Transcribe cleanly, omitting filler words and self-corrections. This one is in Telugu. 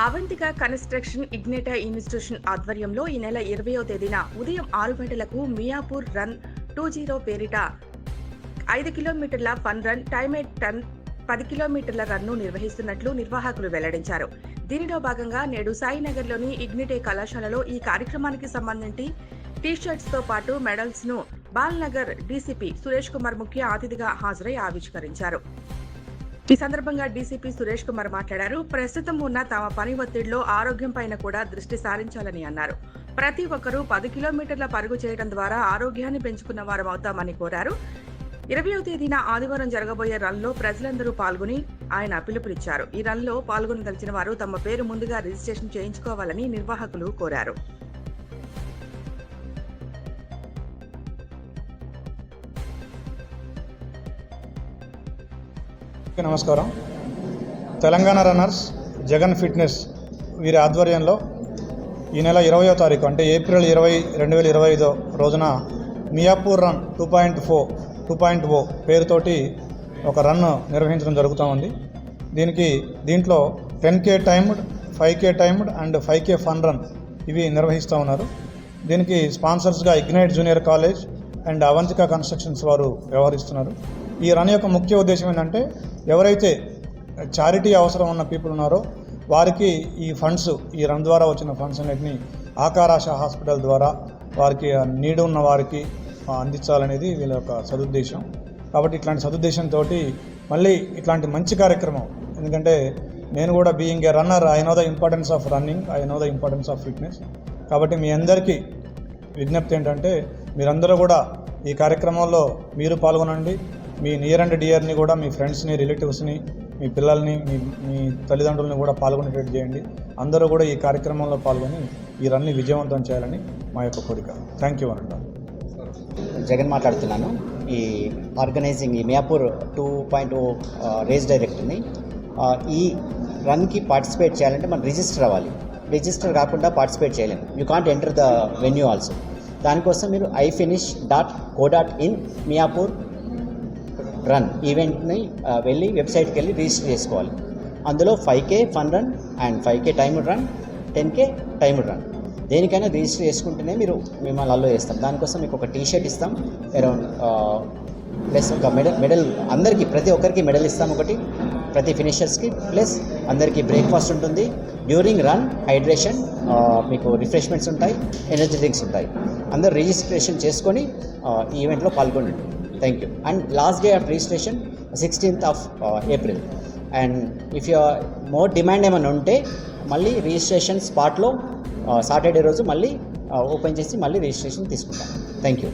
అవంతిక కన్స్ట్రక్షన్ ఇగ్నిటా ఇన్స్టిట్యూషన్ ఆధ్వర్యంలో ఈ నెల 20వ తేదీన ఉదయం 6 గంటలకు మియాపూర్ రన్ 20 పేరిట 5 కిలోమీటర్ల ఫన్ రన్ టైమెడ్ టన్ 10 కిలోమీటర్ల రన్ను నిర్వహిస్తున్నట్లు నిర్వాహకులు వెల్లడించారు. దీనిలో భాగంగా నేడు సాయినగర్లోని ఇగ్నిటే కళాశాలలో ఈ కార్యక్రమానికి సంబంధించి టీ-షర్ట్స్ తో పాటు మెడల్స్ ను బాల్నగర్ డీసీపీ సురేష్ కుమార్ ముఖ్య అతిథిగా హాజరై ఆవిష్కరించారు. ఈ సందర్భంగా డీసీపీ సురేష్ కుమార్ మాట్లాడారు. ప్రస్తుతం ఉన్న తమ పని ఒత్తిడిలో ఆరోగ్యం పైన కూడా దృష్టి సారించాలని అన్నారు. ప్రతి ఒక్కరూ 10 కిలోమీటర్ల పరుగు చేయడం ద్వారా ఆరోగ్యాన్ని పెంచుకున్న వారమవుతామని కోరారు. 20వ తేదీన ఆదివారం జరగబోయే రన్లో ప్రజలందరూ పాల్గొని ఆయన పిలుపునిచ్చారు. ఈ రన్లో పాల్గొనదలిచిన వారు తమ పేరు ముందుగా రిజిస్ట్రేషన్ చేయించుకోవాలని నిర్వాహకులు కోరారు. నమస్కారం. తెలంగాణ రన్నర్స్ జగన్ ఫిట్నెస్ వీరి ఆధ్వర్యంలో ఈ నెల 20వ తారీఖు అంటే ఏప్రిల్ 20, 2025 రోజున మియాపూర్ రన్ 2.0 పేరుతోటి ఒక రన్ నిర్వహించడం జరుగుతూ ఉంది. దీంట్లో 10K timed, 5K timed and 5K fun run ఇవి నిర్వహిస్తూ ఉన్నారు. దీనికి స్పాన్సర్స్గా ignite junior college and Avantika constructions వారు వ్యవహరిస్తున్నారు. ఈ రన్ యొక్క ముఖ్య ఉద్దేశం ఏంటంటే ఎవరైతే చారిటీ అవసరం ఉన్న పీపుల్ ఉన్నారో వారికి ఈ ఫండ్స్, ఈ రన్ ద్వారా వచ్చిన ఫండ్స్ అన్నిటిని ఆకారాశ హాస్పిటల్ ద్వారా వారికి నీడ్ ఉన్న వారికి అందించాలనేది వీళ్ళ యొక్క సదుద్దేశం. కాబట్టి ఇట్లాంటి సదుద్దేశంతో మళ్ళీ ఇట్లాంటి మంచి కార్యక్రమం, ఎందుకంటే నేను కూడా being a runner, I know the importance of running, I know the importance of fitness. కాబట్టి మీ అందరికీ విజ్ఞప్తి ఏంటంటే మీరందరూ కూడా ఈ కార్యక్రమంలో మీరు పాల్గొనండి. మీ నియర్ అండ్ డియర్ని కూడా, మీ ఫ్రెండ్స్ని, రిలేటివ్స్ని, మీ పిల్లల్ని, మీ తల్లిదండ్రులని కూడా పాల్గొనేటట్టు చేయండి. అందరూ కూడా ఈ కార్యక్రమంలో పాల్గొని ఈ రన్ని విజయవంతం చేయాలని మా యొక్క కోరిక. థ్యాంక్ యూ అనండి. జగన్ మాట్లాడుతున్నాను. ఈ ఆర్గనైజింగ్ ఈ మియాపూర్ 2.0 రేస్ డైరెక్టర్ని. ఈ రన్కి పార్టిసిపేట్ చేయాలంటే మనం రిజిస్టర్ అవ్వాలి. రిజిస్టర్ కాకుండా పార్టిసిపేట్ చేయలేము. You can't enter the venue also. దానికోసం మీరు ifinish.co.in మియాపూర్ రన్ ఈవెంట్ని వెళ్ళి వెబ్సైట్కి వెళ్ళి రిజిస్టర్ చేసుకోవాలి. అందులో 5K fun run and 5K timed run, 10K timed run దేనికైనా రిజిస్టర్ చేసుకుంటేనే మిమ్మల్ని అల్లో చేస్తాం. దానికోసం మీకు ఒక టీ-షర్ట్ ఇస్తాం, అరౌండ్ ప్లస్ ఒక మెడల్ అందరికీ, ప్రతి ఒక్కరికి మెడల్ ఇస్తాం ఒకటి, ప్రతి ఫినిషర్స్కి. ప్లస్ అందరికీ బ్రేక్ఫాస్ట్ ఉంటుంది. డ్యూరింగ్ రన్ హైడ్రేషన్, మీకు రిఫ్రెష్మెంట్స్ ఉంటాయి, ఎనర్జీ డ్రింక్స్ ఉంటాయి. అందరూ రిజిస్ట్రేషన్ చేసుకొని ఈ ఈవెంట్లో పాల్గొనండి. Thank you. And last day of registration 16th of April. And if you more demand ఏమైనా ఉంటే మళ్ళీ రిజిస్ట్రేషన్ స్పాట్లో సాటర్డే రోజు మళ్ళీ ఓపెన్ చేసి మళ్ళీ రిజిస్ట్రేషన్ తీసుకుంటాం. Thank you.